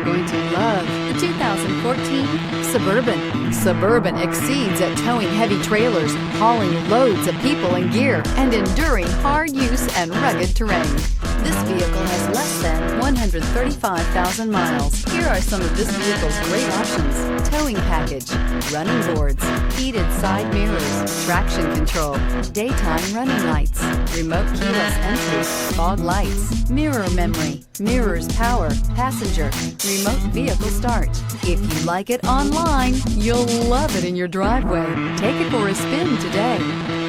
are going to love the 2014 Suburban. Suburban exceeds at towing heavy trailers, hauling loads of people and gear, and enduring hard use and rugged terrain. This vehicle has less than 135,000 miles. Here are some of this vehicle's great options: towing package, running boards, heated side mirrors, traction control, daytime running lights, remote keyless entry, fog lights, mirror memory, mirrors power, passenger, remote vehicle start. If you like it online, you'll love it in your driveway. Take it for a spin today.